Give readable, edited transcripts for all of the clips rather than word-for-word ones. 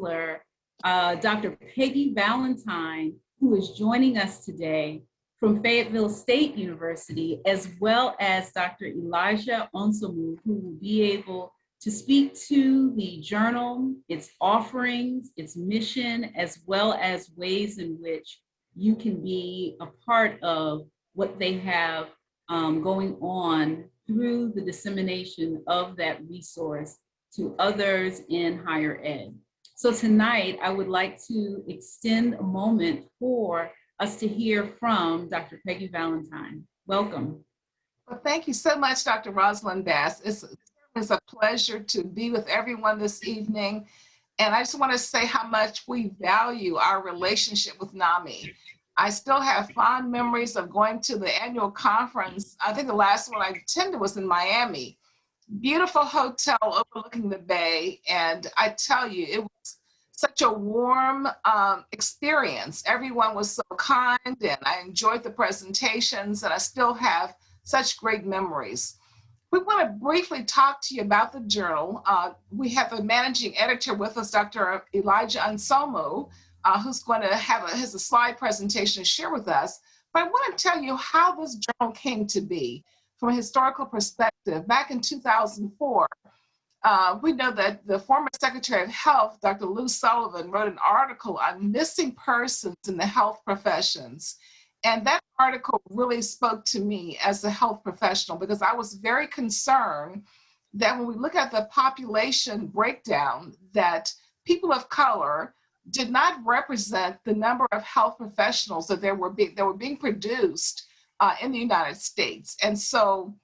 Dr. Peggy Valentine, who is joining us today from Fayetteville State University, as well as Dr. Elijah Onsomu, who will be able to speak to the journal, its offerings, its mission, as well as ways in which you can be a part of what they have going on through the dissemination of that resource to others in higher ed. So tonight, I would like to extend a moment for us to hear from Dr. Peggy Valentine. Welcome. Well, thank you so much, Dr. Rosalind Bass. It's a pleasure to be with everyone this evening. And I just want to say how much we value our relationship with NAMME. I still have fond memories of going to the annual conference. I think the last one I attended was in Miami. Beautiful hotel overlooking the bay. And I tell you, it was such a warm experience. Everyone was so kind and I enjoyed the presentations and I still have such great memories. We want to briefly talk to you about the journal. We have a managing editor with us, Dr. Elijah Onsomu, who's going to have a slide presentation to share with us. But I want to tell you how this journal came to be from a historical perspective. Back in 2004, we know that the former Secretary of Health, Dr. Lou Sullivan, wrote an article on missing persons in the health professions. And that article really spoke to me as a health professional because I was very concerned that when we look at the population breakdown, that people of color did not represent the number of health professionals that were being produced in the United States. And so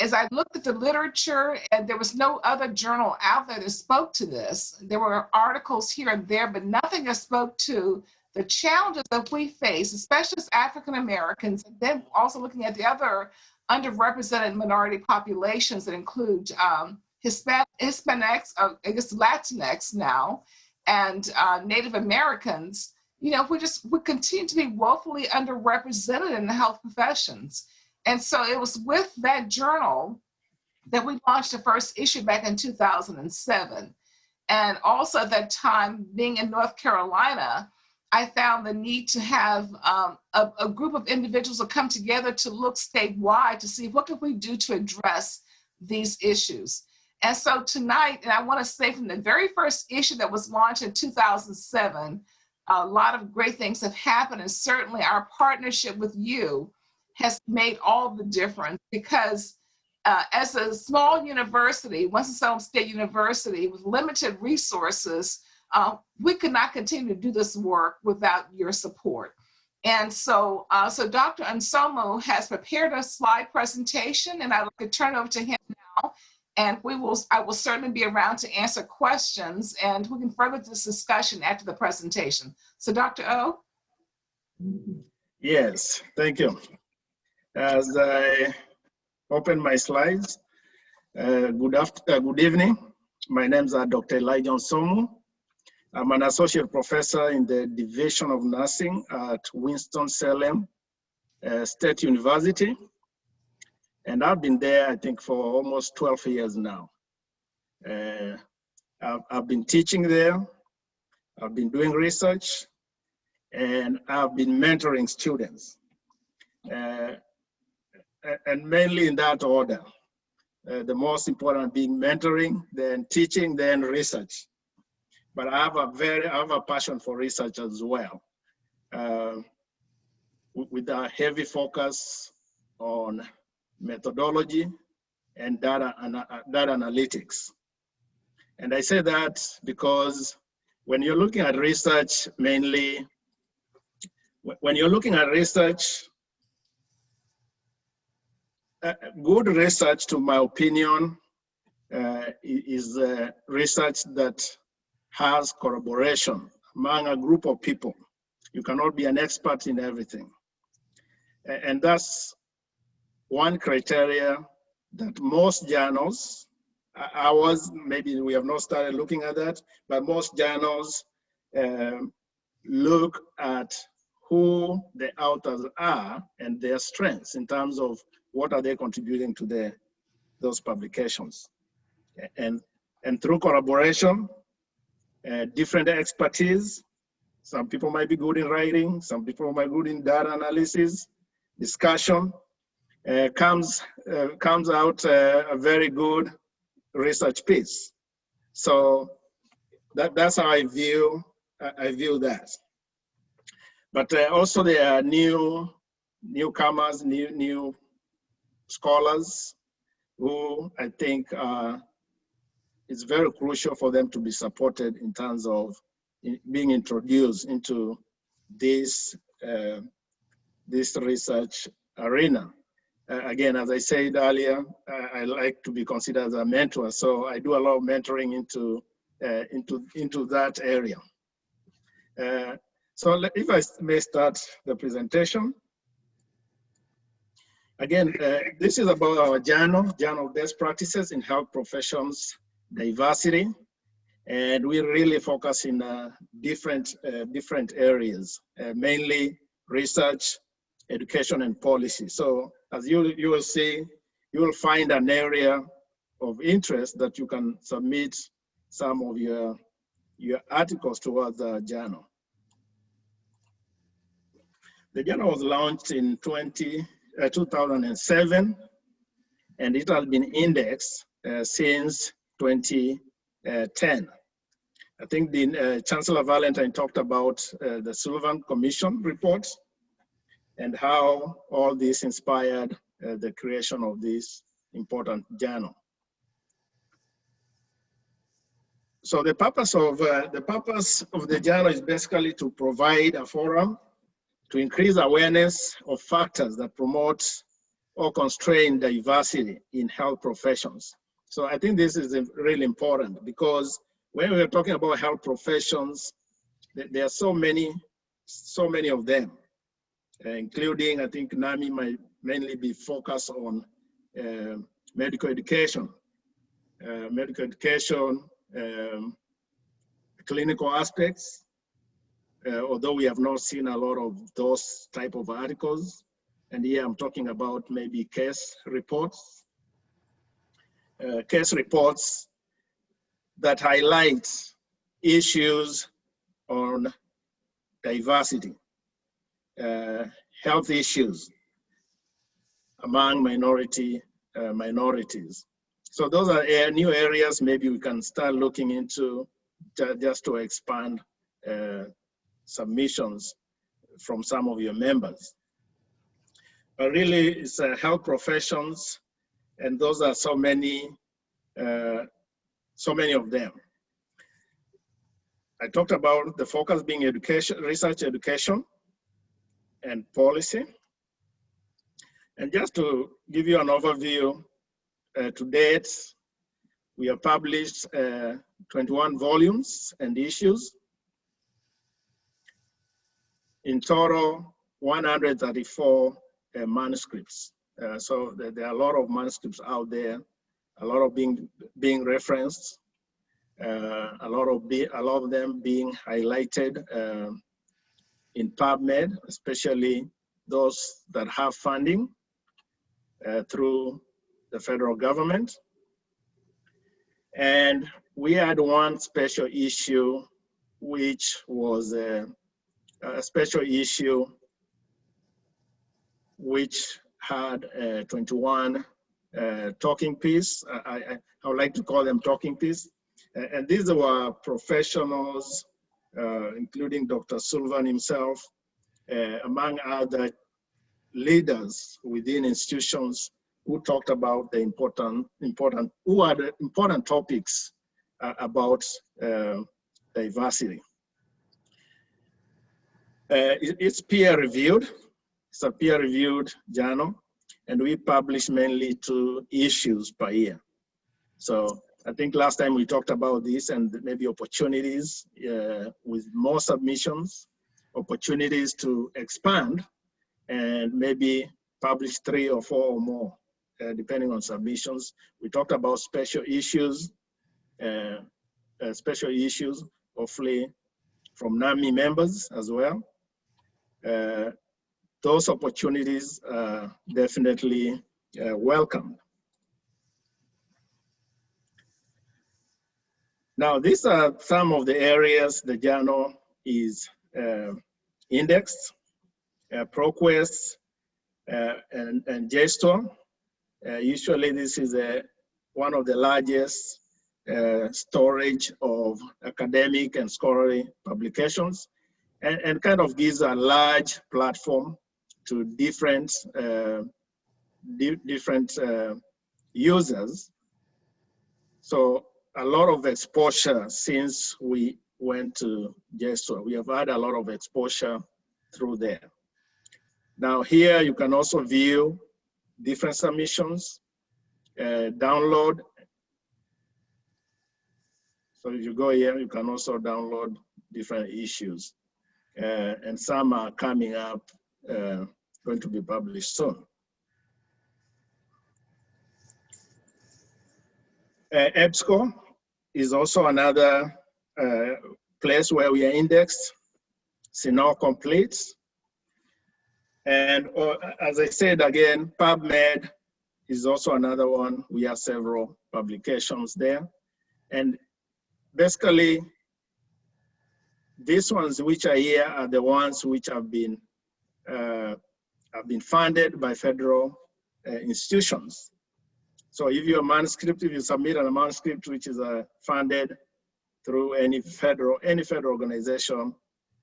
as I looked at the literature, and there was no other journal out there that spoke to this, there were articles here and there, but nothing that spoke to the challenges that we face, especially as African Americans, and then also looking at the other underrepresented minority populations that include Hispanics, I guess Latinx now, and Native Americans. You know, we continue to be woefully underrepresented in the health professions. And so it was with that journal that we launched the first issue back in 2007. And also at that time, being in North Carolina, I found the need to have a group of individuals that come together to look statewide to see what could we do to address these issues. And so tonight, and I want to say from the very first issue that was launched in 2007, a lot of great things have happened, and certainly our partnership with you has made all the difference because as a small university, Winston-Salem State University with limited resources, we could not continue to do this work without your support. And so, Dr. Onsomu has prepared a slide presentation, and I'd like to turn it over to him now. And I will certainly be around to answer questions, and we can further this discussion after the presentation. So, Dr. O? Yes, thank you. As I open my slides, good evening. My name is Dr. Elijah Onsomu. I'm an associate professor in the Division of Nursing at Winston-Salem State University. And I've been there, I think, for almost 12 years now. I've been teaching there, I've been doing research, and I've been mentoring students. And mainly in that order. The most important being mentoring, then teaching, then research. But I have a passion for research as well, with a heavy focus on methodology and data analytics. And I say that because when you're looking at research, mainly, when you're looking at research, good research, to my opinion, is research that has corroboration among a group of people. You cannot be an expert in everything. And that's one criteria that most journals, maybe we have not started looking at that, but most journals look at who the authors are and their strengths in terms of what are they contributing to those publications. And through collaboration, different expertise. Some people might be good in writing, some people might be good in data analysis, discussion. Comes out a very good research piece. So that's how I view that. But also there are newcomers, new scholars who I think it's very crucial for them to be supported in terms of being introduced into this research arena. Again, as I said earlier, I like to be considered as a mentor, so I do a lot of mentoring into that area. So if I may start the presentation. Again, this is about our journal of best practices in health professions diversity, and we really focus in different areas, mainly research, education, and policy. So as you will see, you will find an area of interest that you can submit some of your articles towards the journal. The journal was launched in 2007, and it has been indexed since 2010. I think the Chancellor Valentine talked about the Sullivan Commission report and how all this inspired the creation of this important journal. So the purpose of the journal is basically to provide a forum to increase awareness of factors that promote or constrain diversity in health professions. So I think this is really important because when we're talking about health professions, there are so many of them, including, I think NAMME might mainly be focused on medical education, clinical aspects, although we have not seen a lot of those type of articles. And here I'm talking about maybe case reports that highlight issues on diversity, health issues among minorities. So those are new areas maybe we can start looking into just to expand submissions from some of your members. But really, it's health professions, and those are so many of them. I talked about the focus being education, research, education, and policy. And just to give you an overview, to date, we have published 21 volumes and issues. In total, 134 manuscripts. So there are a lot of manuscripts out there, a lot of being referenced, a lot of them being highlighted in PubMed, especially those that have funding through the federal government. And we had one special issue, which was a special issue which had 21 talking piece. I would like to call them talking piece. And these were professionals, including Dr. Sullivan himself, among other leaders within institutions who talked about the important topics about diversity. It's peer-reviewed. It's a peer-reviewed journal, and we publish mainly 2 issues per year. So I think last time we talked about this and maybe opportunities with more submissions, opportunities to expand, and maybe publish 3 or 4 or more, depending on submissions. We talked about special issues, hopefully from NAMME members as well. Those opportunities are definitely welcome. Now, these are some of the areas the journal is indexed, ProQuest, and JSTOR. Usually this is one of the largest storage of academic and scholarly publications, and kind of gives a large platform to different users. So a lot of exposure since we went to JSTOR. We have had a lot of exposure through there. Now here you can also view different submissions, download. So if you go here, you can also download different issues. And some are coming up, going to be published soon. EBSCO is also another place where we are indexed, CINAHL Complete. And as I said again, PubMed is also another one. We have several publications there. And basically, these ones which are here are the ones which have been funded by federal institutions. So if your manuscript, if you submit a manuscript which is funded through any federal organization,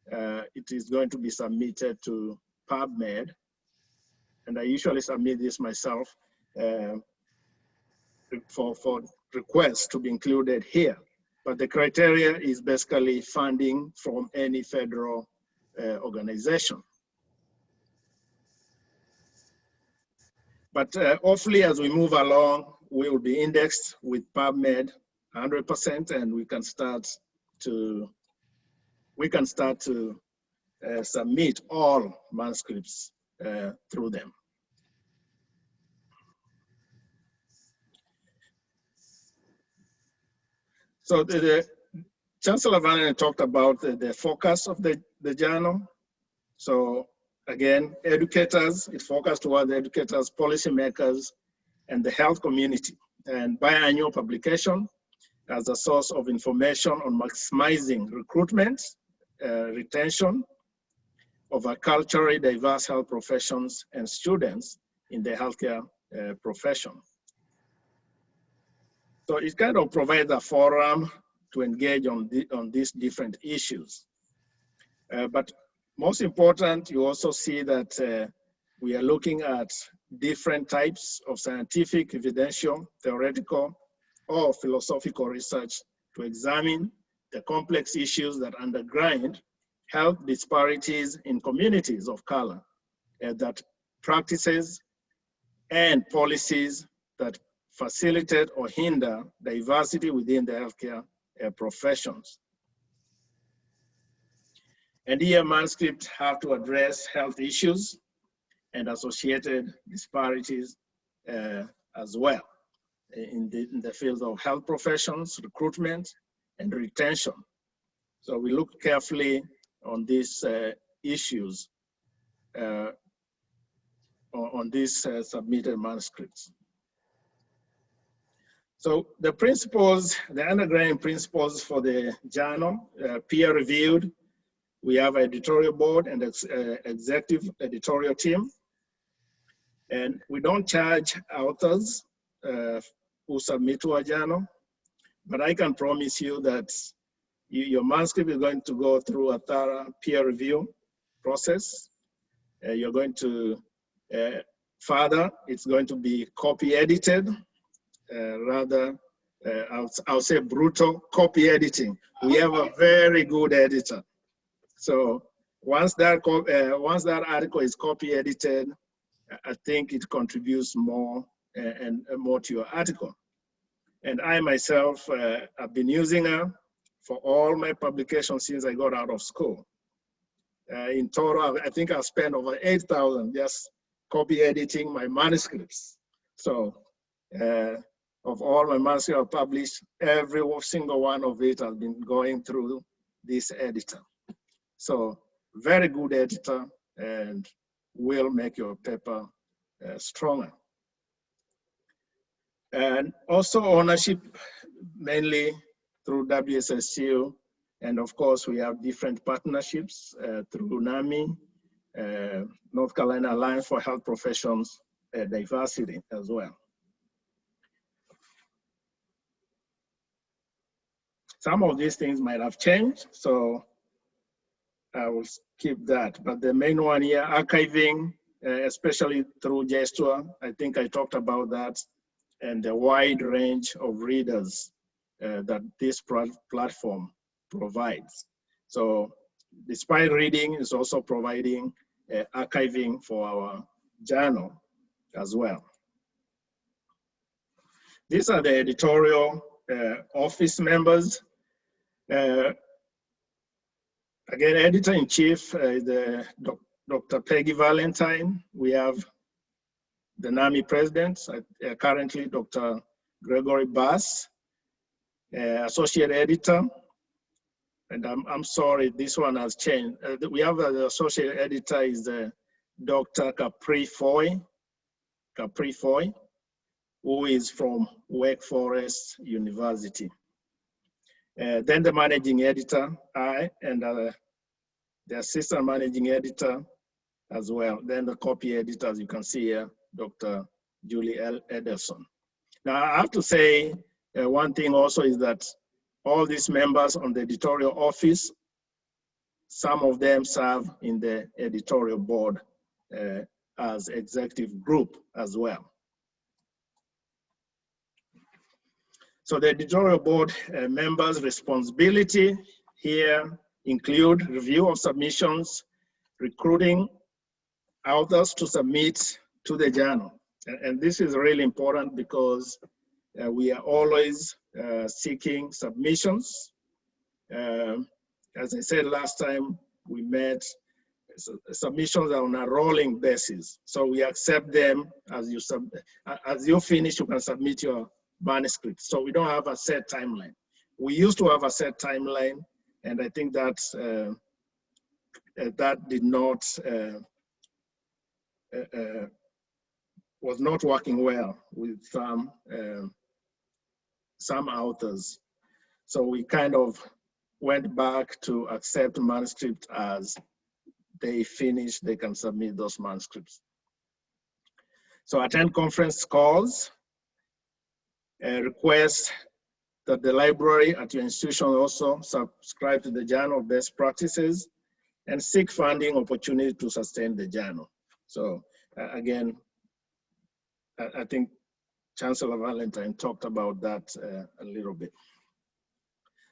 it is going to be submitted to PubMed. And I usually submit this myself for requests to be included here. But the criteria is basically funding from any federal organization. But hopefully as we move along, we will be indexed with PubMed 100%, and we can start to submit all manuscripts through them. So the Chancellor Van talked about the focus of the journal. So again, educators, it focused toward the educators, policymakers, and the health community. And biannual publication as a source of information on maximizing recruitment, retention of a culturally diverse health professions and students in the healthcare profession. So it kind of provides a forum to engage on these different issues. But most important, you also see that we are looking at different types of scientific, evidential, theoretical, or philosophical research to examine the complex issues that undergird health disparities in communities of color, that practices and policies that facilitate or hinder diversity within the healthcare professions. And here manuscripts have to address health issues and associated disparities as well in the field of health professions, recruitment, and retention. So we look carefully on these issues on these submitted manuscripts. So the principles, the underlying principles for the journal, peer reviewed. We have an editorial board and executive editorial team. And we don't charge authors who submit to our journal, but I can promise you that your manuscript is going to go through a thorough peer review process. You're going to, further, it's going to be copy edited, I'll say brutal copy editing. We have a very good editor. So once that article is copy edited, I think it contributes more and more to your article. And I myself have been using her for all my publications since I got out of school. In total, I think I've spent over 8,000 just copy editing my manuscripts. So of all my manuscripts I've published, every single one of it has been going through this editor. So very good editor and will make your paper stronger. And also ownership, mainly through WSSU. And of course, we have different partnerships through NAMME, North Carolina Alliance for Health Professions Diversity as well. Some of these things might have changed, so I will skip that. But the main one here, archiving, especially through Gesture, I think I talked about that, and the wide range of readers that this platform provides. So despite reading, it's also providing archiving for our journal as well. These are the editorial office members. Again, editor-in-chief is Dr. Peggy Valentine. We have the NAMME president, currently Dr. Gregory Bass, associate editor. And I'm sorry, this one has changed. We have the associate editor is Dr. Capri Foy, who is from Wake Forest University. Then the managing editor, and the assistant managing editor as well. Then the copy editor, as you can see here, Dr. Julie L. Ederson. Now, I have to say one thing also is that all these members on the editorial office, some of them serve in the editorial board as executive group as well. So the editorial board members' responsibility here include review of submissions, recruiting authors to submit to the journal. And this is really important because we are always seeking submissions. As I said last time we met, submissions are on a rolling basis. So we accept them as you finish, you can submit your manuscript. So we don't have a set timeline. We used to have a set timeline, and I think that that did not was not working well with some authors. So we kind of went back to accept manuscript as they finish, they can submit those manuscripts. So attend conference calls, request that the library at your institution also subscribe to the journal of best practices, and seek funding opportunity to sustain the journal. So again, I think Chancellor Valentine talked about that a little bit.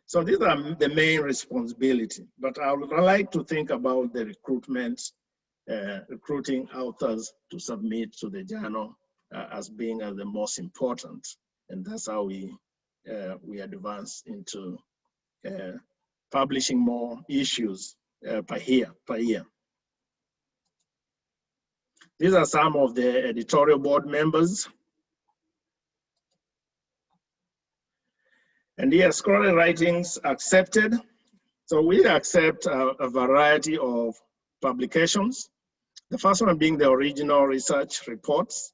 So these are the main responsibility, but I would like to think about the recruitment, recruiting authors to submit to the journal as being the most important. And that's how we advance into publishing more issues per year. These are some of the editorial board members. And here, scholarly writings accepted. So we accept a variety of publications. The first one being the original research reports,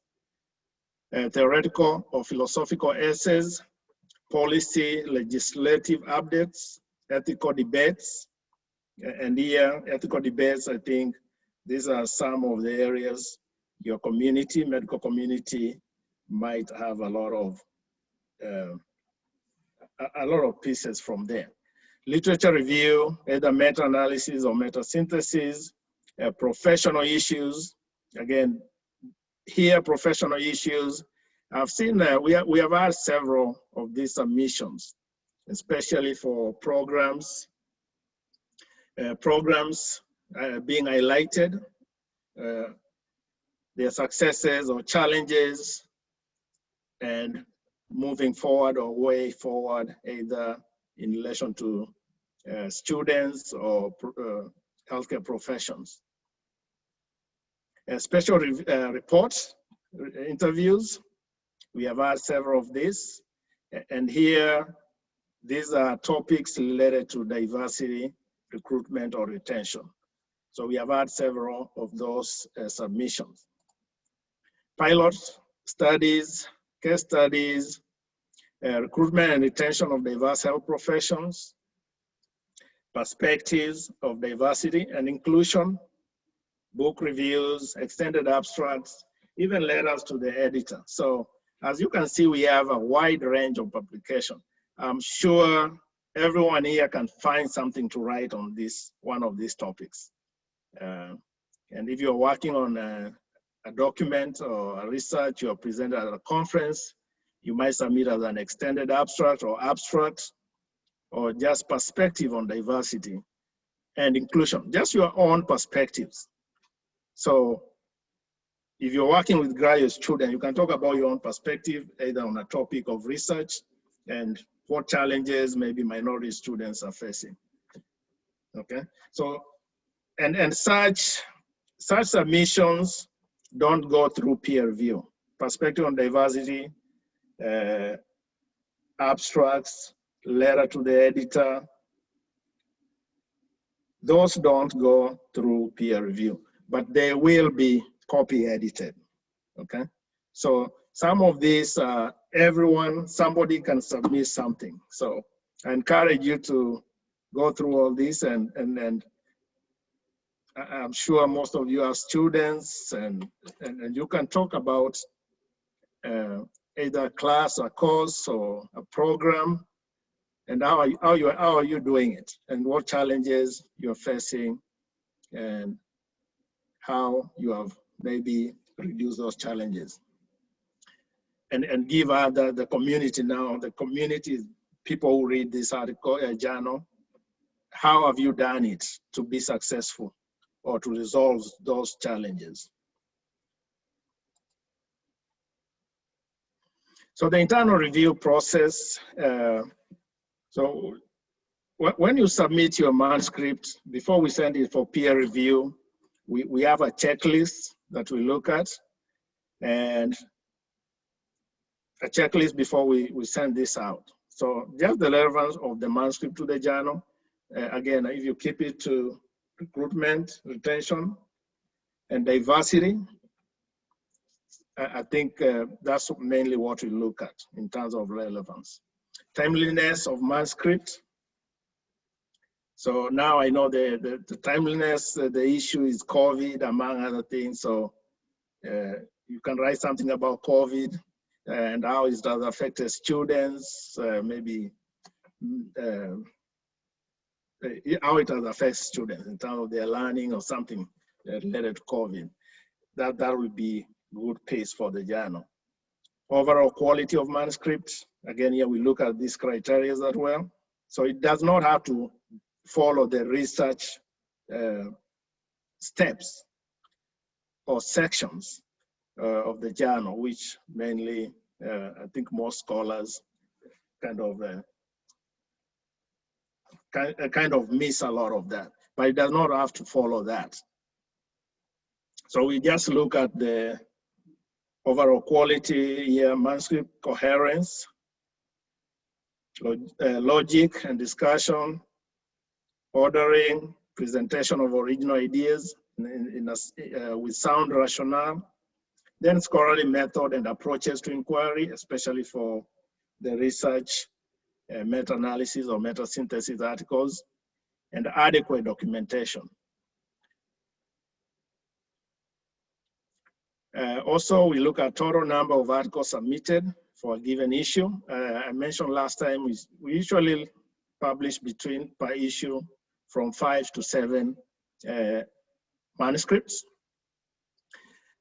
theoretical or philosophical essays, policy, legislative updates, ethical debates. And here, ethical debates, I think these are some of the areas your community, medical community, might have a lot of pieces from there. Literature review, either meta-analysis or meta-synthesis, professional issues. Again, here, professional issues. I've seen we have had several of these submissions, especially for programs being highlighted, their successes or challenges, and moving forward or way forward, either in relation to students or healthcare professions. Special reports, interviews, we have had several of these. And here, these are topics related to diversity, recruitment, or retention. So we have had several of those submissions. Pilot studies, case studies, recruitment and retention of diverse health professions, perspectives of diversity and inclusion, book reviews, extended abstracts, even letters to the editor. So as you can see, we have a wide range of publication. I'm sure everyone here can find something to write on this, one of these topics. And if you're working on a document or a research you're presented at a conference, you might submit as an extended abstract or just perspective on diversity and inclusion, just your own perspectives. So if you're working with graduate students, you can talk about your own perspective, either on a topic of research and what challenges maybe minority students are facing. Okay, so, and such submissions don't go through peer review. Perspective on diversity, abstracts, letter to the editor, those don't go through peer review, but they will be copy edited, okay? So some of these, somebody can submit something. So I encourage you to go through all this, and I'm sure most of you are students, and you can talk about either a class, a course, or a program, and how are you doing it, and what challenges you're facing, and how you have maybe reduced those challenges. And give the community now, the community, people who read this article, journal, how have you done it to be successful or to resolve those challenges? So the internal review process, so when you submit your manuscript, before we send it for peer review, we have a checklist that we look at, and a checklist before we send this out. So just the relevance of the manuscript to the journal. Again, if you keep it to recruitment, retention, and diversity, I think that's mainly what we look at in terms of relevance. Timeliness of manuscript. So now I know the timeliness, the issue is COVID, among other things. So you can write something about COVID and how it has affected students, maybe how it has affected students in terms of their learning or something related to COVID. That would be good piece for the journal. Overall quality of manuscripts. Again, here we look at these criteria as well. So it does not have to follow the research steps or sections of the journal, which mainly, I think most scholars kind of miss a lot of that, but it does not have to follow that. So we just look at the overall quality here, manuscript coherence, logic and discussion, ordering, presentation of original ideas with sound rationale, then scholarly method and approaches to inquiry, especially for the research, meta-analysis or meta-synthesis articles, and adequate documentation. Also, we look at total number of articles submitted for a given issue. I mentioned last time, we usually publish per issue from 5 to 7 manuscripts.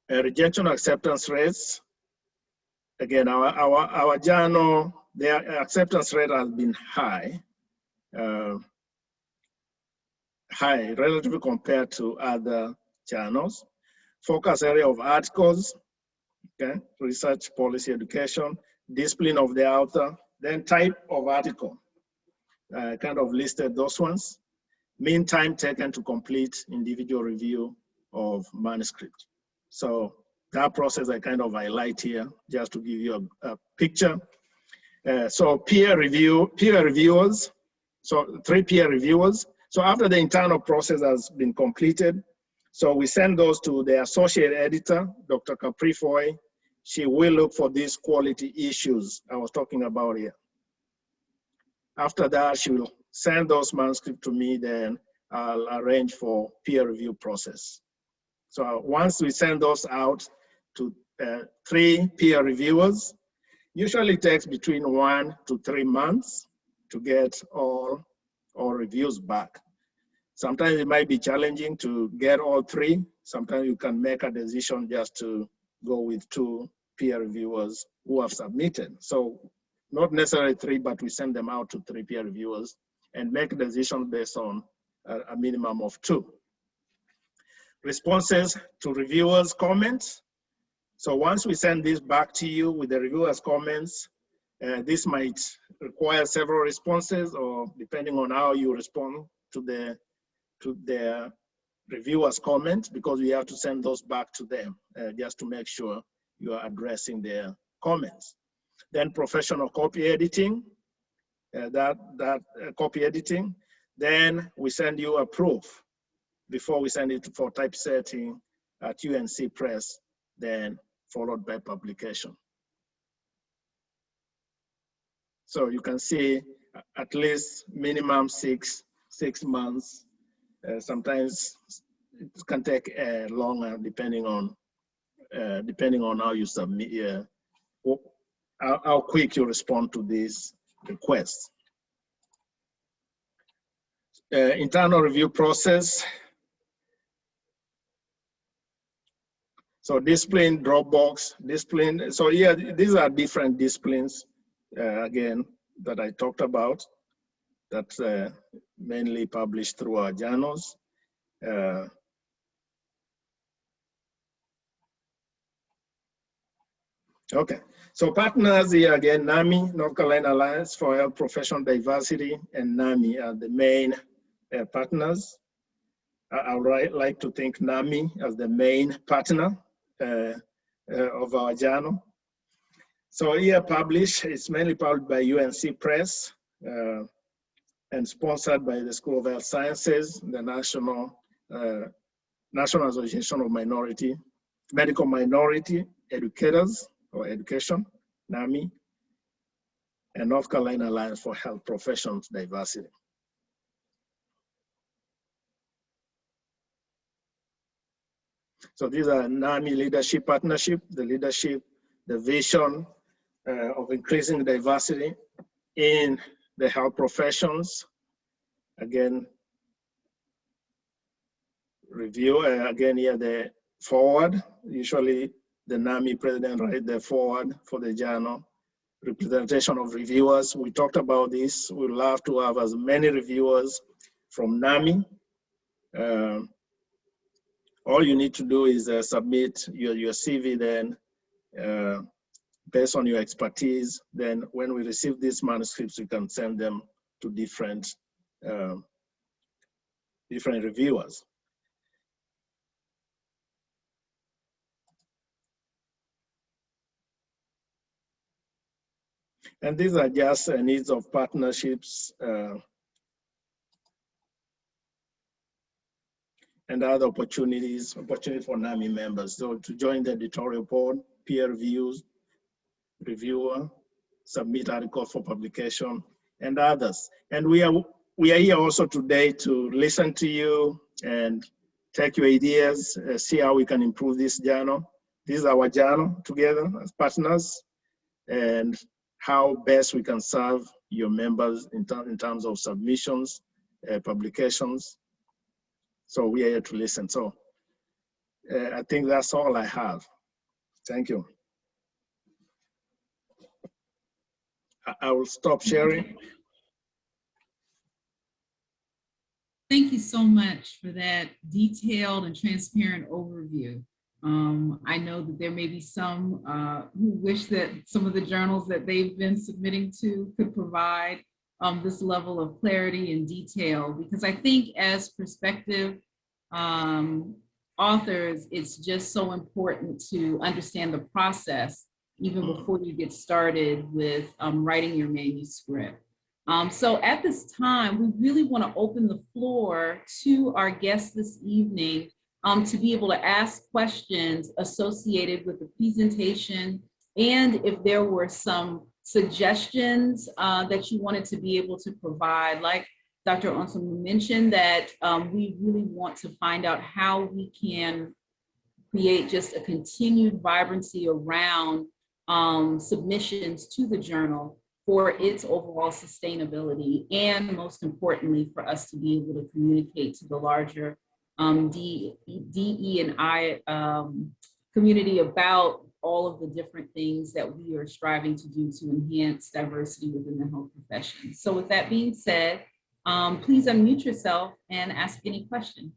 Rejection acceptance rates. Again, our journal, their acceptance rate has been high relatively compared to other journals. Focus area of articles, okay, research, policy, education, discipline of the author, then type of article, kind of listed those ones. Mean time taken to complete individual review of manuscript. So that process I kind of highlight here just to give you a picture. So peer reviewers, so 3 peer reviewers. So after the internal process has been completed, so we send those to the associate editor, Dr. Caprifoy, she will look for these quality issues I was talking about here. After that, she will send those manuscripts to me, then I'll arrange for peer review process. So once we send those out to 3 peer reviewers, usually it takes between 1 to 3 months to get all reviews back. Sometimes it might be challenging to get all 3. Sometimes you can make a decision just to go with 2 peer reviewers who have submitted. So not necessarily 3, but we send them out to 3 peer reviewers and make a decision based on a minimum of 2. Responses to reviewers' comments. So once we send this back to you with the reviewers' comments, this might require several responses, or depending on how you respond to the reviewers' comment, because we have to send those back to them just to make sure you are addressing their comments. Then professional copy editing, copy editing. Then we send you a proof before we send it for typesetting at UNC Press, then followed by publication. So you can see at least minimum six months. Sometimes it can take longer depending on how you submit, how quick you respond to these requests. Internal review process. So discipline, Dropbox, discipline. So yeah, these are different disciplines, again, that I talked about, that's mainly published through our journals. Okay, so partners here again, NAMME, North Carolina Alliance for Health Professional Diversity, and NAMME are the main partners. I would like to thank NAMME as the main partner of our journal. So here published, it's mainly published by UNC Press and sponsored by the School of Health Sciences, the National Association of Medical Minority Educators or Education, NAMME, and North Carolina Alliance for Health Professions Diversity. So these are NAMME Leadership Partnership, the vision of increasing diversity in the health professions. Again, review, again here the forward, usually the NAMME president write the forward for the journal. Representation of reviewers, we talked about this. We'd love to have as many reviewers from NAMME. All you need to do is submit your CV then, based on your expertise. Then when we receive these manuscripts, we can send them to different reviewers. And these are just needs of partnerships and other opportunities for NAMME members. So to join the editorial board, peer reviews, reviewer, submit articles for publication, and others. And we are here also today to listen to you and take your ideas, see how we can improve this journal. This is our journal together as partners, and how best we can serve your members in terms of submissions, publications. So we are here to listen. So I think that's all I have. Thank you. I will stop sharing. Thank you so much for that detailed and transparent overview. I know that there may be some who wish that some of the journals that they've been submitting to could provide this level of clarity and detail, because I think as prospective authors, it's just so important to understand the process even before you get started with writing your manuscript. So at this time, we really want to open the floor to our guests this evening to be able to ask questions associated with the presentation, and if there were some suggestions that you wanted to be able to provide. Like Dr. Onsom mentioned, that we really want to find out how we can create just a continued vibrancy around submissions to the journal for its overall sustainability, and most importantly, for us to be able to communicate to the larger DE and I community about all of the different things that we are striving to do to enhance diversity within the health profession. So with that being said, please unmute yourself and ask any question.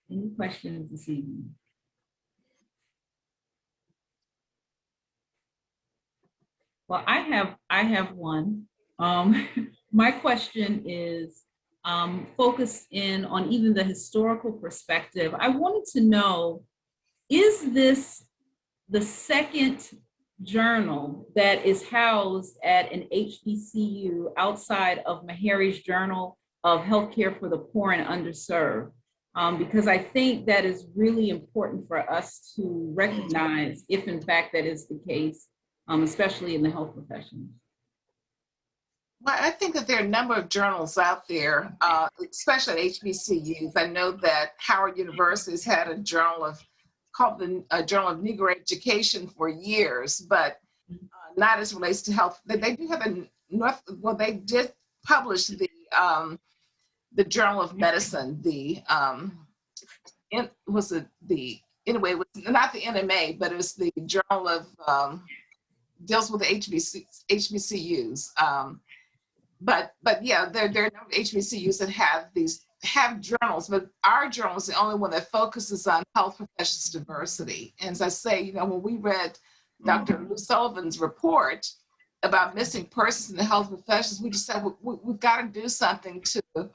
Any questions this evening? Well, I have one. My question is focused in on even the historical perspective. I wanted to know, is this the second journal that is housed at an HBCU outside of Meharry's Journal of Healthcare for the Poor and Underserved? Because I think that is really important for us to recognize if in fact that is the case, especially in the health professions. Well, I think that there are a number of journals out there, especially at HBCUs. I know that Howard University has had a journal called the Journal of Negro Education for years, but not as relates to health. They do have they did publish the Journal of Medicine. It was not the NMA, but it was the Journal of deals with the HBCUs. But yeah, there are a number of HBCUs that have journals, but our journal is the only one that focuses on health professions diversity. And as I say, when we read Dr. Lou Sullivan's report about missing persons in the health professions, we just said we've got to do something to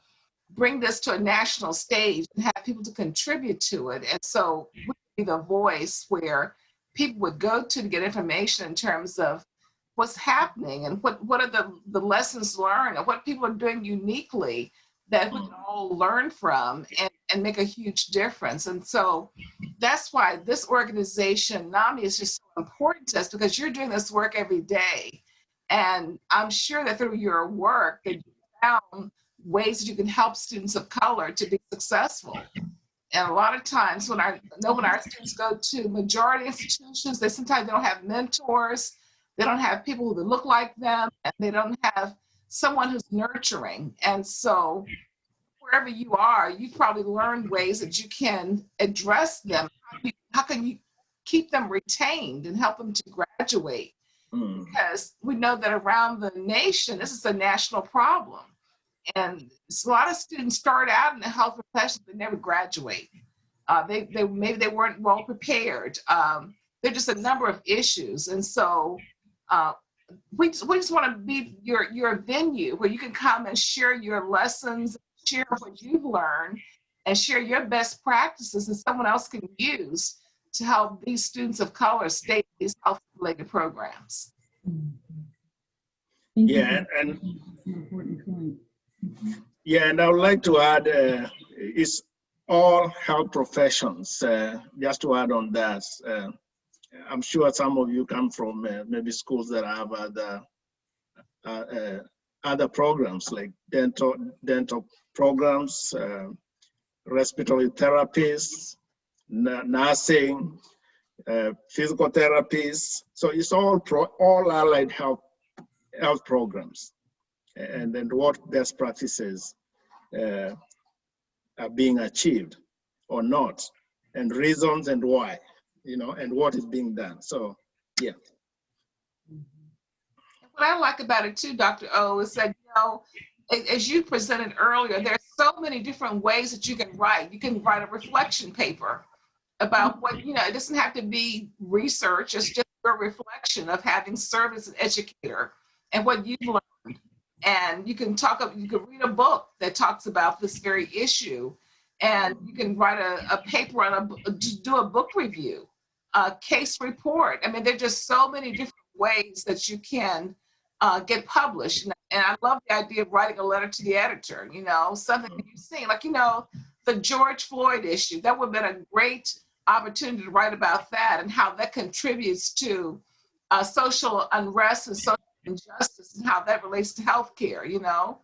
bring this to a national stage and have people to contribute to it. And so we need a voice where people would go to get information in terms of what's happening and what are the lessons learned and what people are doing uniquely that we can all learn from and make a huge difference. And so that's why this organization, NAMME, is just so important to us, because you're doing this work every day. And I'm sure that through your work that you found ways that you can help students of color to be successful. And a lot of times when our students go to majority institutions, sometimes they don't have mentors, they don't have people who look like them, and they don't have someone who's nurturing. And so wherever you are, you probably learned ways that you can address them. How can you keep them retained and help them to graduate? Because we know that around the nation, this is a national problem. And a lot of students start out in the health profession, but never graduate. Maybe they weren't well prepared. There are just a number of issues. And so we just want to be your venue where you can come and share your lessons, share what you've learned, and share your best practices that someone else can use to help these students of color stay in these health-related programs. Yeah, and yeah, and I would like to add, it's all health professions. Just to add on that, I'm sure some of you come from maybe schools that have other programs like dental programs, respiratory therapists, nursing, physical therapies. So it's all allied health programs, and then what best practices are being achieved or not, and reasons and why, and what is being done. So, yeah. What I like about it too, Dr. O, is that, as you presented earlier, there's so many different ways that you can write. You can write a reflection paper about what, it doesn't have to be research, it's just a reflection of having served as an educator and what you've learned. And you can read a book that talks about this very issue, and you can write a paper do a book review, a case report. I mean, there are just so many different ways that you can get published. And I love the idea of writing a letter to the editor, you know, something that you've seen, like, you know, the George Floyd issue. That would have been a great opportunity to write about that and how that contributes to social unrest and social injustice and how that relates to healthcare, you know,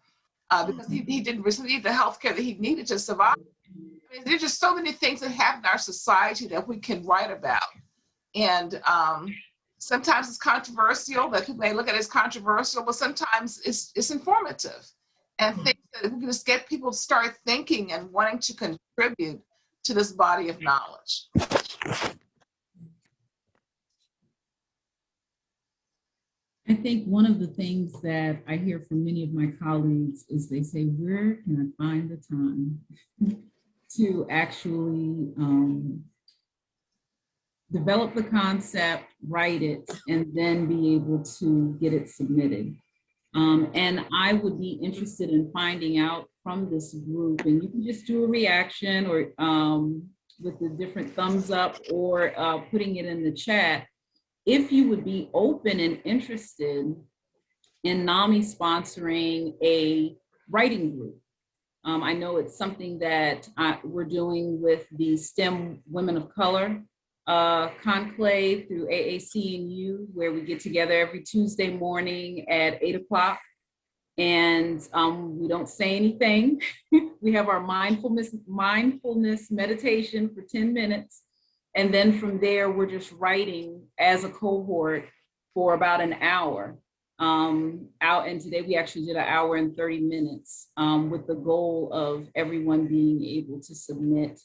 because he didn't receive the healthcare that he needed to survive. I mean, there's just so many things that happen in our society that we can write about. And sometimes it's controversial, that people may look at it as controversial, but sometimes it's informative. And things that we can just get people to start thinking and wanting to contribute to this body of knowledge. I think one of the things that I hear from many of my colleagues is they say, where can I find the time to actually develop the concept, write it, and then be able to get it submitted. And I would be interested in finding out from this group, and you can just do a reaction or with the different thumbs up or putting it in the chat, if you would be open and interested in NAMME sponsoring a writing group. I know it's something that we're doing with the STEM Women of Color conclave through AAC&U, where we get together every Tuesday morning at 8 o'clock. And we don't say anything. We have our mindfulness meditation for 10 minutes. And then from there, we're just writing as a cohort for about an hour. And today we actually did 1 hour and 30 minutes with the goal of everyone being able to submit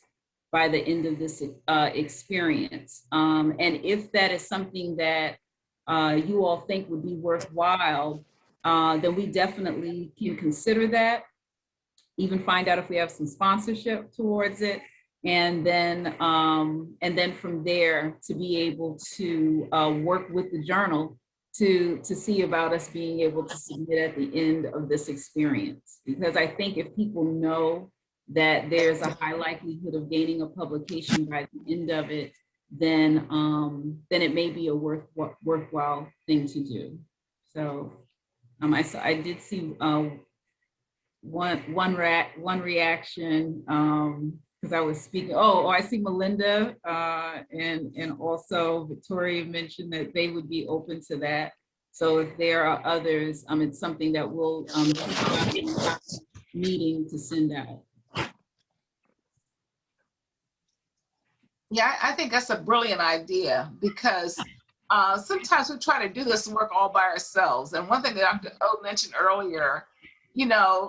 by the end of this experience. And if that is something that you all think would be worthwhile, then we definitely can consider that, even find out if we have some sponsorship towards it. And then from there to be able to work with the journal to see about us being able to submit at the end of this experience. Because I think if people know that there's a high likelihood of gaining a publication by the end of it, then it may be a worthwhile thing to do. So I did see one reaction because I was speaking. Oh, I see Melinda and also Victoria mentioned that they would be open to that. So if there are others, it's something that we'll meeting to send out. Yeah, I think that's a brilliant idea because sometimes we try to do this work all by ourselves. And one thing that Dr. O mentioned earlier, you know,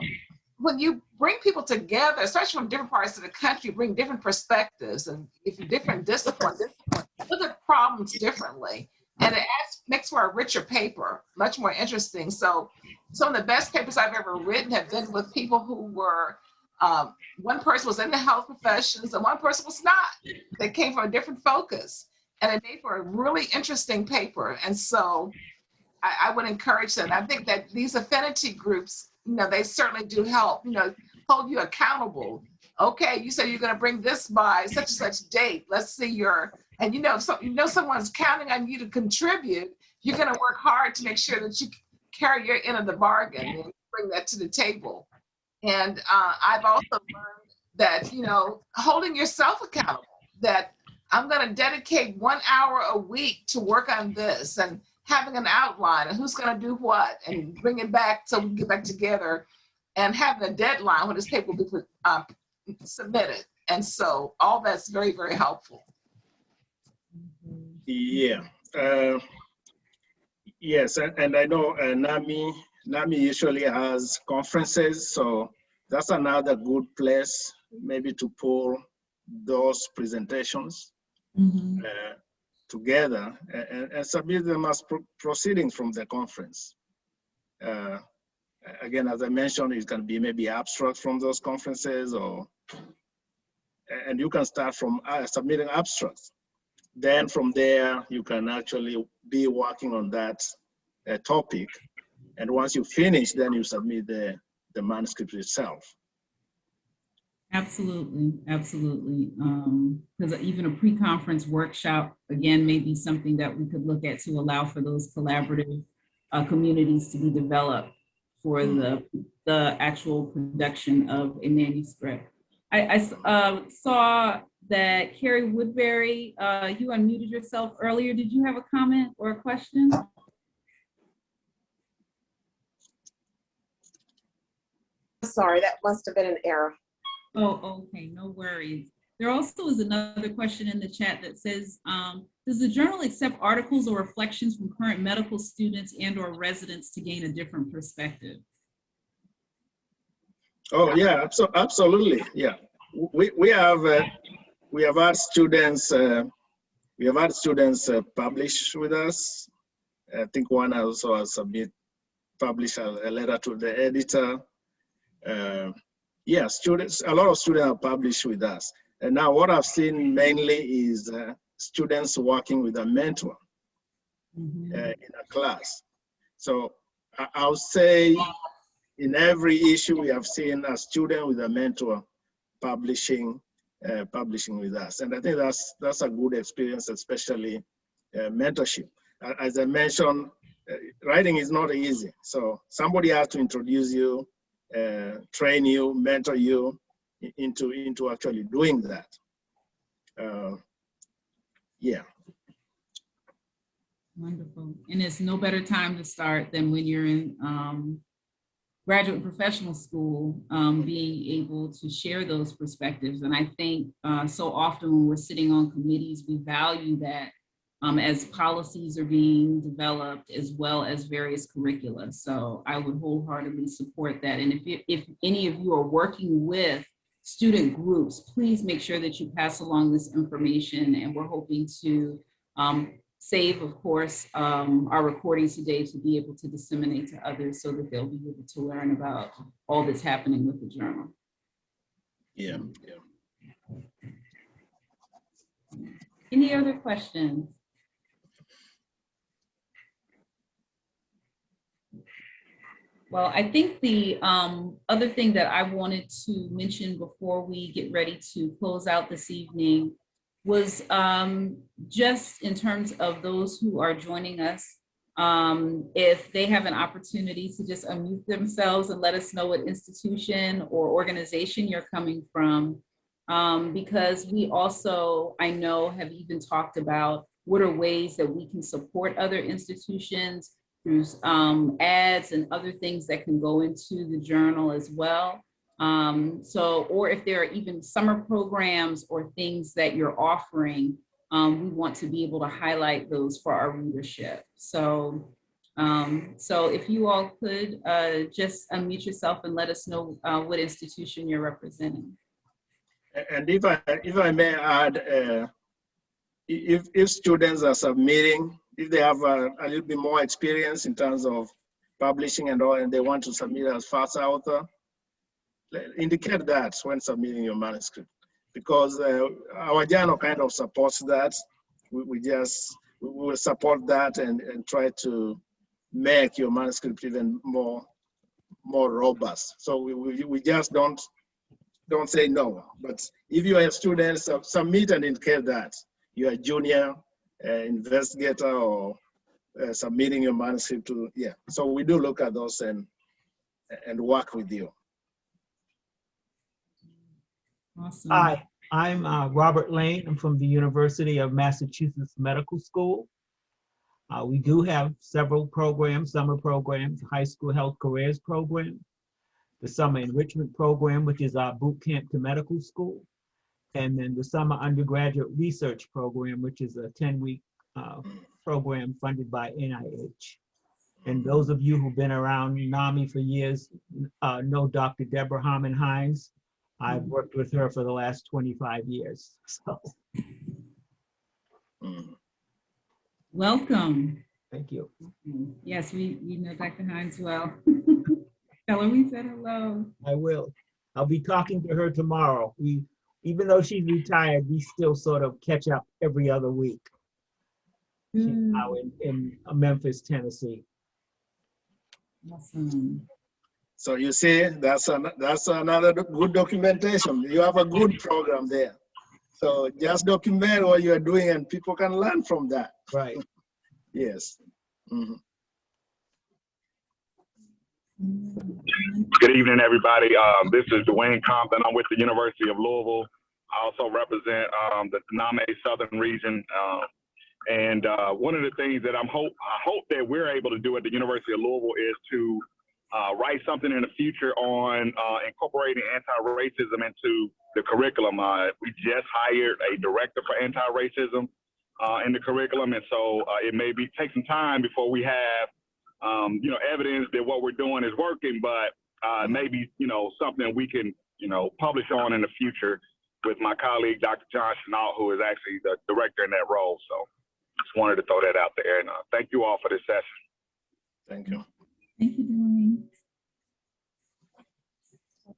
when you bring people together, especially from different parts of the country, bring different perspectives and different disciplines, look at problems differently. And it makes for a richer paper, much more interesting. So some of the best papers I've ever written have been with people who were, one person was in the health professions and one person was not. They came from a different focus and it made for a really interesting paper. And so I would encourage them. I think that these affinity groups, you know, they certainly do help, you know, hold you accountable. Okay, you said you're going to bring this by such and such date. Let's see and you know someone's counting on you to contribute. You're going to work hard to make sure that you carry your end of the bargain and bring that to the table. And I've also learned that, you know, holding yourself accountable, that I'm going to dedicate 1 hour a week to work on this and having an outline of who's going to do what and bring it back so we can get back together and having a deadline when this paper will be submitted. And so all that's very, very helpful. Yeah. Yes, and I know NAMME usually has conferences, so that's another good place maybe to pull those presentations together and submit them as proceedings from the conference. Again, as I mentioned, it can be maybe abstract from those conferences, and you can start from submitting abstracts. Then from there, you can actually be working on that topic. And once you finish, then you submit the manuscript itself. Absolutely, absolutely. Because even a pre-conference workshop, again, may be something that we could look at to allow for those collaborative communities to be developed for the actual production of a manuscript. I saw that Carrie Woodbury, you unmuted yourself earlier. Did you have a comment or a question? Sorry, that must have been an error. Oh, okay, no worries. There also is another question in the chat that says, does the journal accept articles or reflections from current medical students and or residents to gain a different perspective? Oh yeah, absolutely. Yeah, we have had students publish with us. I think one also has published a letter to the editor. Yeah, a lot of students are published with us. And now what I've seen mainly is students working with a mentor in a class. So I'll say in every issue we have seen a student with a mentor publishing with us. And I think that's a good experience, especially mentorship. As I mentioned, writing is not easy. So somebody has to introduce you, train you, mentor you into actually doing that. Yeah. Wonderful. And it's no better time to start than when you're in graduate professional school, being able to share those perspectives. And I think so often when we're sitting on committees, we value that as policies are being developed, as well as various curricula. So I would wholeheartedly support that. And if any of you are working with student groups, please make sure that you pass along this information. And we're hoping to save, of course, our recordings today to be able to disseminate to others so that they'll be able to learn about all that's happening with the journal. Yeah. Any other questions? Well, I think the other thing that I wanted to mention before we get ready to close out this evening was just in terms of those who are joining us, if they have an opportunity to just unmute themselves and let us know what institution or organization you're coming from. Because we also, I know, have even talked about what are ways that we can support other institutions through ads and other things that can go into the journal as well. Or if there are even summer programs or things that you're offering, we want to be able to highlight those for our readership. So if you all could just unmute yourself and let us know what institution you're representing. And if I may add, if students are submitting, if they have a little bit more experience in terms of publishing and all, and they want to submit as first author, indicate that when submitting your manuscript, because our journal kind of supports that. We will support that and try to make your manuscript even more robust. So we just don't say no. But if you are a student, submit and indicate that you are a junior investigator or submitting your manuscript to, yeah. So we do look at those and work with you. Awesome. Hi, I'm Robert Lane. I'm from the University of Massachusetts Medical School. We do have several programs, summer programs, high school health careers program, the summer enrichment program, which is our boot camp to medical school, and then the summer undergraduate research program, which is a 10-week program funded by NIH. And those of you who've been around NAMME for years know Dr. Deborah Harmon-Hines. I've worked with her for the last 25 years. So. Welcome. Thank you. Yes, we know Dr. Hines well. Tell her we said hello. I will. I'll be talking to her tomorrow. Even though she's retired, we still sort of catch up every other week. She's now in Memphis, Tennessee. Awesome. So you see, that's another good documentation. You have a good program there. So just document what you're doing and people can learn from that. Right. Yes. Mhm. Good evening, everybody. This is Dwayne Compton. I'm with the University of Louisville. I also represent the NAMME Southern region. And one of the things that I hope that we're able to do at the University of Louisville is to write something in the future on incorporating anti-racism into the curriculum. We just hired a director for anti-racism in the curriculum, and so it may take some time before we have evidence that what we're doing is working, but maybe something we can publish on in the future with my colleague Dr. John Chenault, who is actually the director in that role. So just wanted to throw that out there, and thank you all for this session. Thank you. Thank you, Dwayne.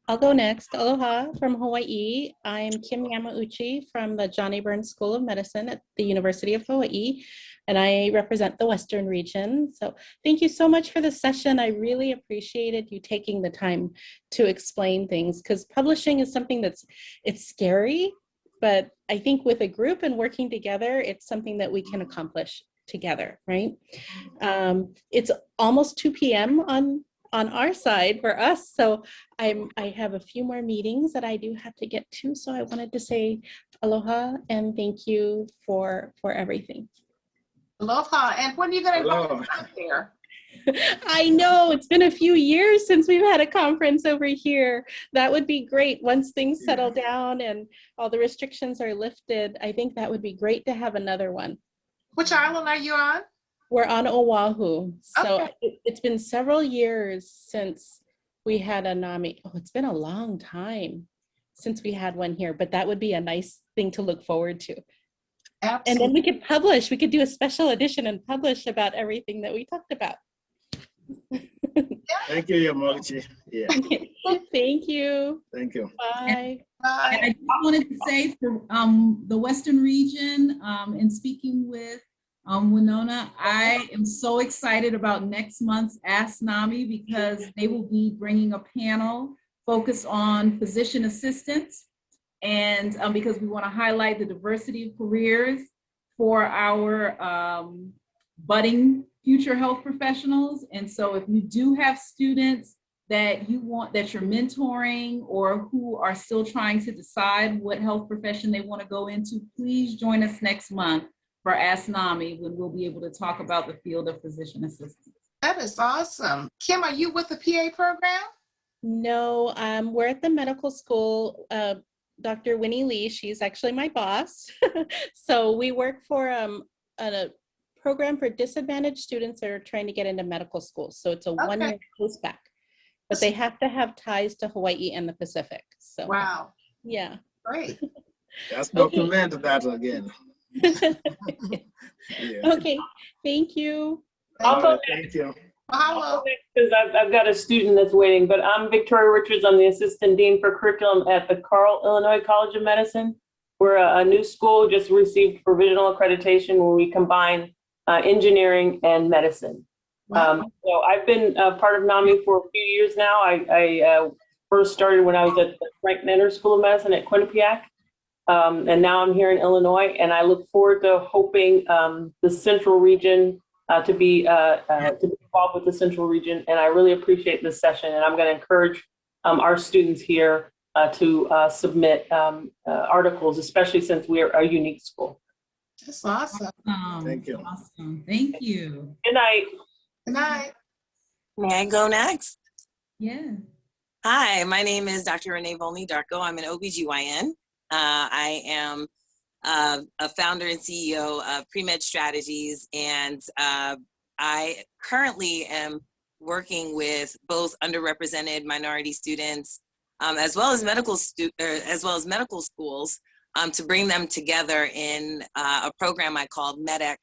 I'll go next. Aloha from Hawaii. I'm Kim Yamauchi from the Johnny Burns School of Medicine at the University of Hawaii, and I represent the Western region. So thank you so much for this session. I really appreciated you taking the time to explain things, because publishing is something it's scary, but I think with a group and working together, it's something that we can accomplish together, right? It's almost 2 p.m. on our side for us. So I have a few more meetings that I do have to get to. So I wanted to say aloha and thank you for everything. Aloha. And when are you going to go out there? I know it's been a few years since we've had a conference over here. That would be great once things settle down and all the restrictions are lifted. I think that would be great to have another one. Which island are you on? We're on Oahu. So Okay. it's been several years since we had a NAMME. Oh, it's been a long time since we had one here, but that would be a nice thing to look forward to. Absolutely. And then we could publish, we could do a special edition and publish about everything that we talked about. Thank you, Yamauchi. Yeah. Thank you. Thank you. Bye. Bye. And I just wanted to say for the Western region, in speaking with Winona, I am so excited about next month's Ask NAMME, because they will be bringing a panel focused on physician assistants, and because we want to highlight the diversity of careers for our budding future health professionals. And so if you do have students that you're mentoring, or who are still trying to decide what health profession they want to go into, please join us next month for Ask NAMME, when we'll be able to talk about the field of physician assistants. That is awesome. Kim, are you with the PA program? No, we're at the medical school. Dr. Winnie Lee, she's actually my boss. So we work for a program for disadvantaged students that are trying to get into medical school. So it's a one-year post-bac, but they have to have ties to Hawaii and the Pacific. So Wow. yeah. Great. Just document that again. Yeah. Okay, thank you. I'll go Thank you. Mahalo. because I've got a student that's waiting, but I'm Victoria Richards. I'm the Assistant Dean for Curriculum at the Carle, Illinois College of Medicine. We're a new school, just received provisional accreditation where we combine engineering and medicine. Wow. So I've been part of NAMME for a few years now. I first started when I was at the Frank Mentor School of Medicine at Quinnipiac. And now I'm here in Illinois, and I look forward to hoping the Central region to be involved with the Central region. And I really appreciate this session, and I'm going to encourage our students here to submit articles, especially since we are a unique school. That's awesome. Thank you. Awesome. Thank you. Good night. Good night. May I go next? Yeah. Hi, my name is Dr. Renee Volney-Darko. I'm an OBGYN. I am a founder and CEO of Pre-Med Strategies, and I currently am working with both underrepresented minority students as well as medical schools to bring them together in a program I called MEDEC.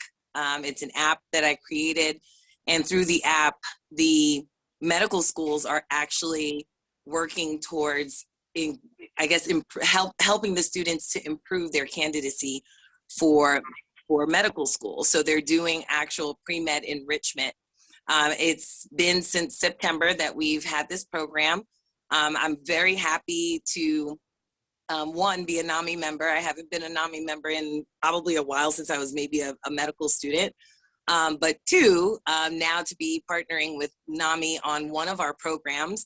It's an app that I created, and through the app, the medical schools are actually working towards, helping the students to improve their candidacy for medical school. So they're doing actual pre-med enrichment It's been since September that we've had this program. I'm very happy to, one, be a NAMME member. I haven't been a NAMME member in probably a while, since I was maybe a medical student. But two, now to be partnering with NAMME on one of our programs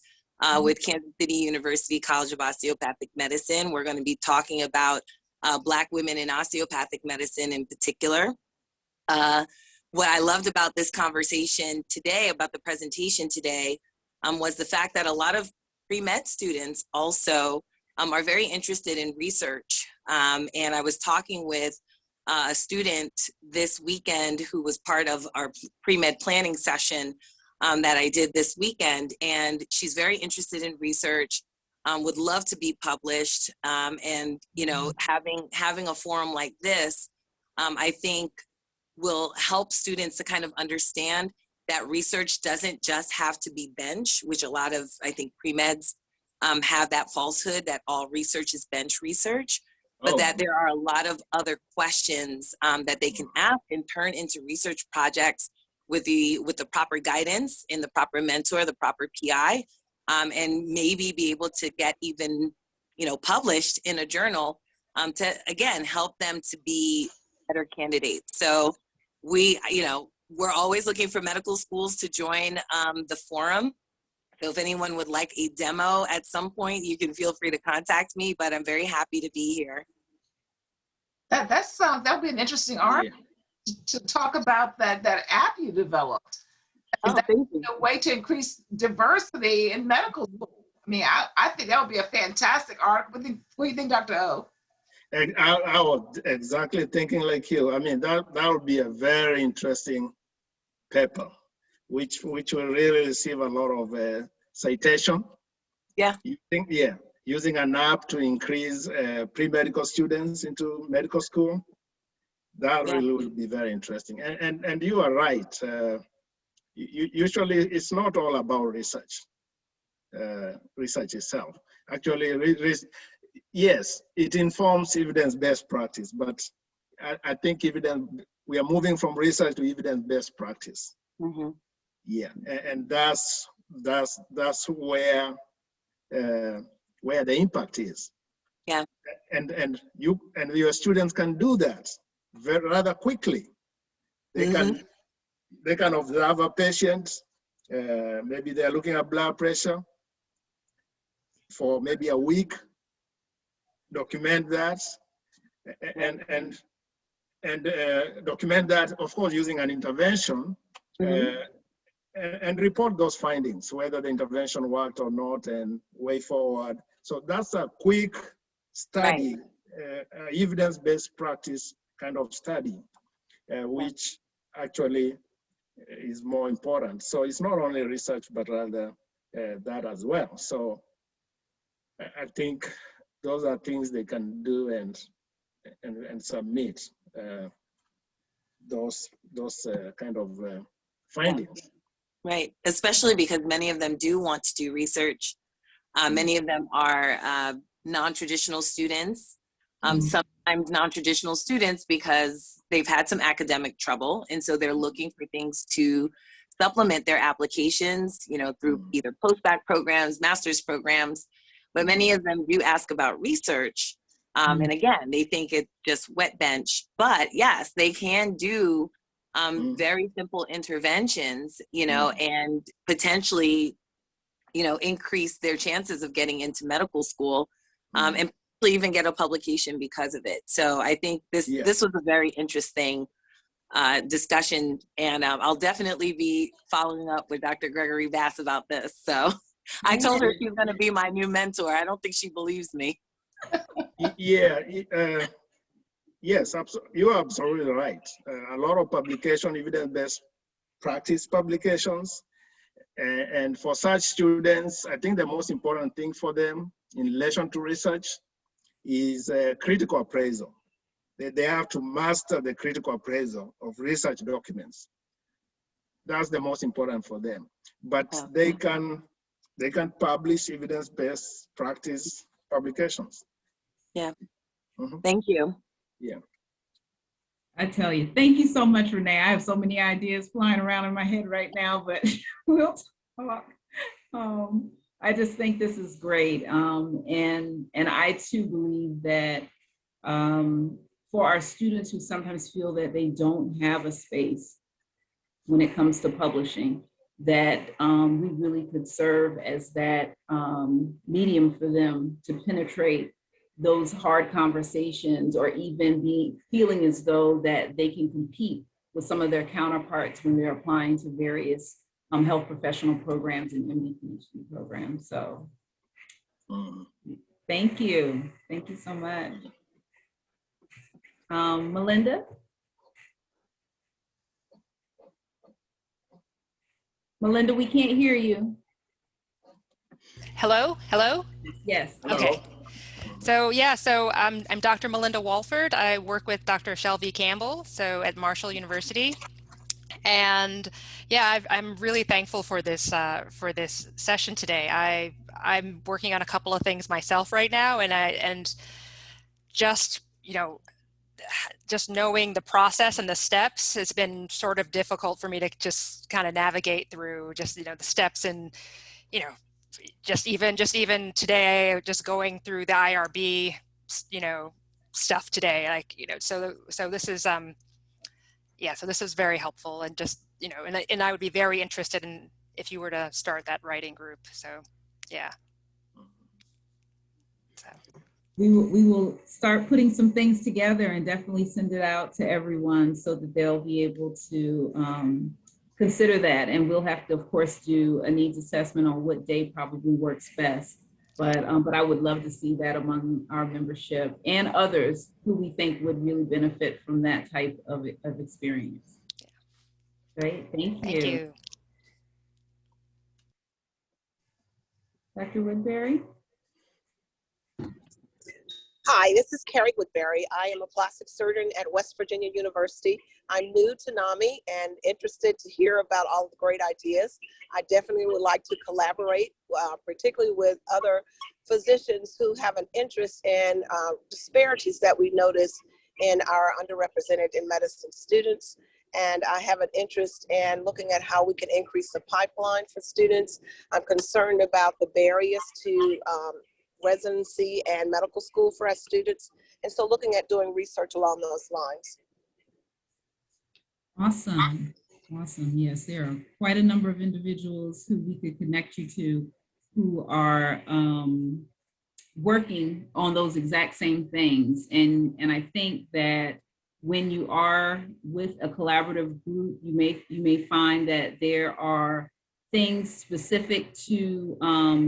with Kansas City University College of Osteopathic Medicine. We're going to be talking about Black women in osteopathic medicine in particular. What I loved about this conversation today, about the presentation today, was the fact that a lot of pre-med students also are very interested in research. And I was talking with a student this weekend who was part of our pre-med planning session that I did this weekend. And she's very interested in research, would love to be published. And, you know, having a forum like this, I think will help students to kind of understand that research doesn't just have to be bench, which a lot of, I think, pre-meds have that falsehood that all research is bench research, but that there are a lot of other questions that they can ask and turn into research projects with the proper guidance and the proper mentor, the proper PI, and maybe be able to get even, you know, published in a journal to, again, help them to be better candidates. So we, you know, we're always looking for medical schools to join the forum. So if anyone would like a demo at some point, you can feel free to contact me, but I'm very happy to be here. That'll be an interesting article to talk about that app you developed. Thank you. A way to increase diversity in medical school. I mean, I think that would be a fantastic article. What do you think, Dr. O? And I was exactly thinking like you. I mean, that would be a very interesting paper, which will really receive a lot of citation. Yeah. You think, using an app to increase pre-medical students into medical school, that really will be very interesting. And you are right. Usually, it's not all about research. Research itself. Actually, yes, it informs evidence-based practice, but I think we are moving from research to evidence-based practice. Mm-hmm. Yeah, and that's where the impact is. Yeah. And your students can do that rather quickly. They can observe a patient. Maybe they're looking at blood pressure for maybe a week. Document that, and document that, of course, using an intervention, and report those findings, whether the intervention worked or not, and way forward. So that's a quick study, evidence-based practice kind of study, which actually is more important. So it's not only research, but rather that as well. So I think those are things they can do and submit those kind of findings. Right, especially because many of them do want to do research. Many of them are non-traditional students, sometimes non-traditional students because they've had some academic trouble, and so they're looking for things to supplement their applications, you know, through either post-bac programs, master's programs. But many of them do ask about research. And again, they think it's just wet bench. But yes, they can do very simple interventions, you know, and potentially, you know, increase their chances of getting into medical school and even get a publication because of it. So I think this was a very interesting discussion. And I'll definitely be following up with Dr. Gregory Bass about this. So I told her she's going to be my new mentor. I don't think she believes me. Yes, you are absolutely right. A lot of publication, evidence-based practice publications. And for such students, I think the most important thing for them in relation to research is critical appraisal. They have to master the critical appraisal of research documents. That's the most important for them. But they can publish evidence-based practice publications. Yeah. Thank you. Yeah. I tell you, thank you so much, Renee. I have so many ideas flying around in my head right now, but we'll talk. I just think this is great. And I too believe that for our students who sometimes feel that they don't have a space when it comes to publishing, that we really could serve as that medium for them to penetrate those hard conversations, or even be feeling as though that they can compete with some of their counterparts when they're applying to various health professional programs and MD PhD programs. So thank you. Thank you so much. Melinda? Melinda, we can't hear you. Hello? Hello? Yes. Okay. So yeah, I'm Dr. Melinda Walford. I work with Dr. Shelby Campbell, so at Marshall University. And yeah, I'm really thankful for this session today. I'm working on a couple of things myself right now, and just, you know, just knowing the process and the steps, it's been sort of difficult for me to just kind of navigate through just, you know, the steps, and, you know, just even today, just going through the IRB, you know, stuff today, like, you know, so this is yeah, so this is very helpful, and just, you know, and I would be very interested in if you were to start that writing group. So yeah. So We will start putting some things together and definitely send it out to everyone so that they'll be able to consider that. And we'll have to, of course, do a needs assessment on what day probably works best. But I would love to see that among our membership and others who we think would really benefit from that type of experience. Great, thank you. Thank you. Dr. Woodbury? Hi, this is Carrie Woodbury. I am a plastic surgeon at West Virginia University. I'm new to NAMME and interested to hear about all the great ideas. I definitely would like to collaborate, particularly with other physicians who have an interest in disparities that we notice in our underrepresented in medicine students. And I have an interest in looking at how we can increase the pipeline for students. I'm concerned about the barriers to residency and medical school for our students. And so looking at doing research along those lines. Awesome, awesome. Yes, there are quite a number of individuals who we could connect you to who are working on those exact same things. And I think that when you are with a collaborative group, you may find that there are things specific to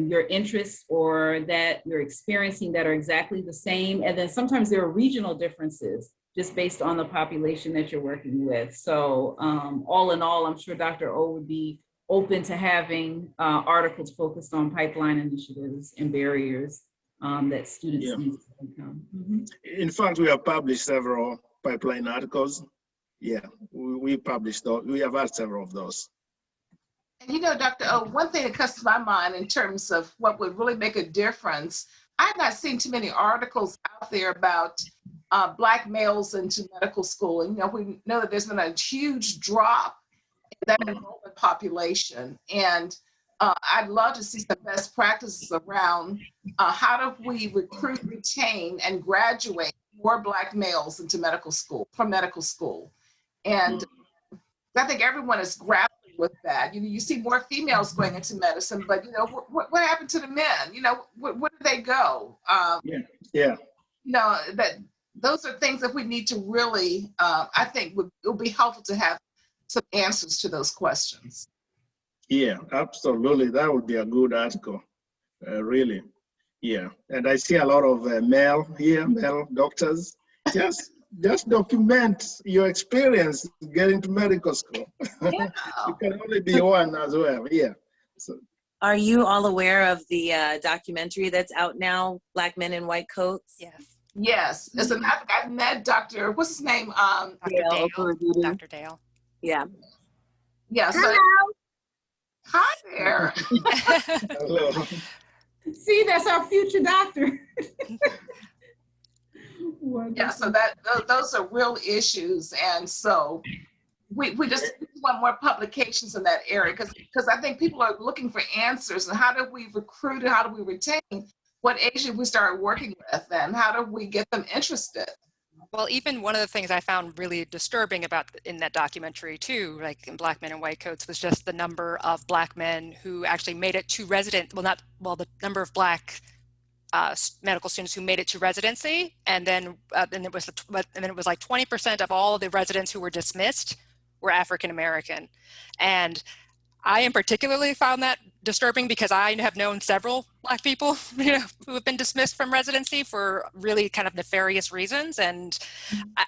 your interests or that you're experiencing that are exactly the same. And then sometimes there are regional differences just based on the population that you're working with. So all in all, I'm sure Dr. O would be open to having articles focused on pipeline initiatives and barriers that students need to overcome. In fact, we have published several pipeline articles. Yeah, we published those. We have had several of those. And you know, Dr. O, one thing that comes to my mind in terms of what would really make a difference, I've not seen too many articles out there about Black males into medical school. And, you know, we know that there's been a huge drop in that enrollment population. And I'd love to see some best practices around how do we recruit, retain, and graduate more Black males into medical school, from medical school. And I think everyone is grappling with that. You see more females going into medicine, but you know, what happened to the men? You know, where did they go? You know, that those are things that we need to really, I think it would be helpful to have some answers to those questions. Yeah, absolutely. That would be a good article, really. Yeah, and I see a lot of male doctors. Just document your experience getting to medical school. Yeah. You can only be one as well. Yeah. So. Are you all aware of the documentary that's out now, Black Men in White Coats? Yes. Yes. As a matter of fact, I met Dr. What's his name? Dr. Dale. Yeah. Yeah. So, hi there. Hello. See, that's our future doctor. Yeah, so those are real issues. And so we just want more publications in that area because I think people are looking for answers. And how do we recruit and how do we retain? What age should we start working with, and how do we get them interested? Well, even one of the things I found really disturbing about in that documentary too, like in Black Men in White Coats, was just the number of Black men who actually made it to the number of Black medical students who made it to residency, and then it was like 20% of all the residents who were dismissed were African American, and I in particularly found that disturbing because I have known several Black people, who have been dismissed from residency for really kind of nefarious reasons, and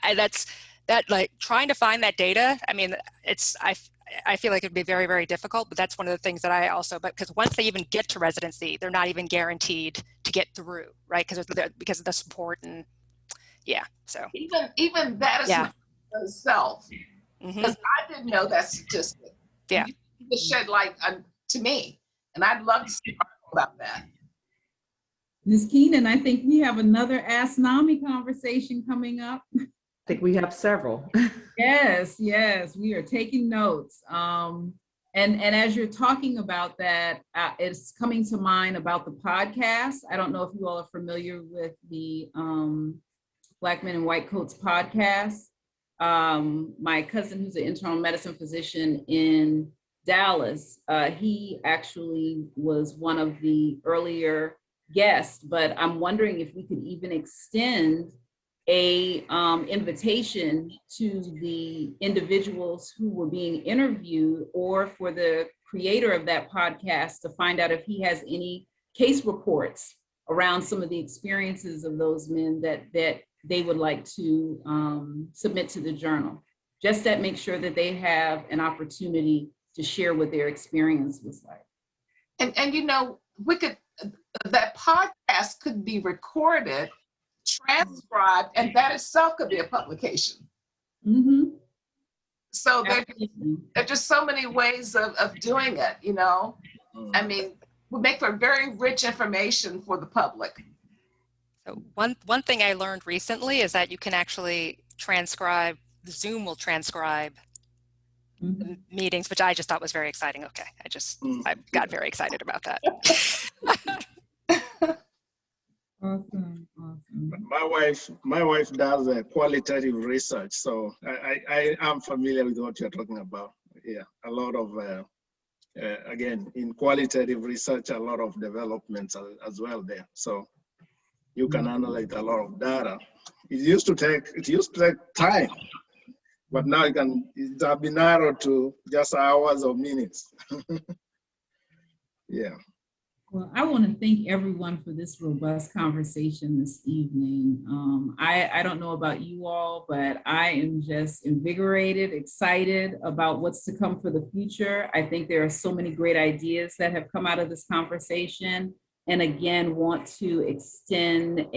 that like trying to find that data. I mean, I feel like it'd be very, very difficult, but that's one of the things that because once they even get to residency, they're not even guaranteed to get through, right? Because of the support and so. Even that is itself, because I didn't know that statistic. Yeah. You just shed light to me, and I'd love to see about that. Ms. Keenan, I think we have another Ask NAMME conversation coming up. I think we have several. Yes, we are taking notes. And as you're talking about that, it's coming to mind about the podcast. I don't know if you all are familiar with the Black Men in White Coats podcast. My cousin, who's an internal medicine physician in Dallas, he actually was one of the earlier guests, but I'm wondering if we could even extend a invitation to the individuals who were being interviewed, or for the creator of that podcast to find out if he has any case reports around some of the experiences of those men that they would like to submit to the journal, just to make sure that they have an opportunity to share what their experience was like. And that podcast could be recorded, transcribed, and that itself could be a publication. Mm-hmm. So there are just so many ways of doing it, I mean, would make for very rich information for the public. So one thing I learned recently is that you can actually transcribe, Zoom will transcribe the meetings, which I just thought was very exciting. Okay, I got very excited about that. Awesome. My wife does qualitative research, so I am familiar with what you're talking about. Yeah, a lot of again, in qualitative research, a lot of developments as well there. So you can analyze a lot of data. It used to take time, but now it has been narrowed to just hours or minutes. Yeah. Well, I want to thank everyone for this robust conversation this evening. I don't know about you all, but I am just invigorated, excited about what's to come for the future. I think there are so many great ideas that have come out of this conversation. And again, want to extend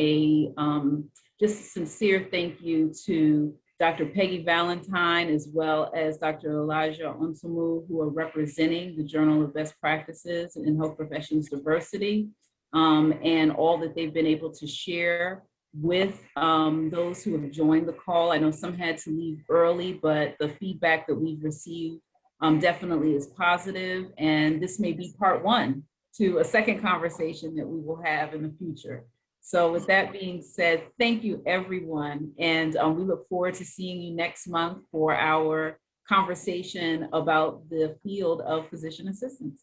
just a sincere thank you to Dr. Peggy Valentine, as well as Dr. Elijah Onsumu, who are representing the Journal of Best Practices in Health Professions Diversity, and all that they've been able to share with those who have joined the call. I know some had to leave early, but the feedback that we've received definitely is positive, and this may be part one to a second conversation that we will have in the future. So with that being said, thank you everyone. And we look forward to seeing you next month for our conversation about the field of physician assistants.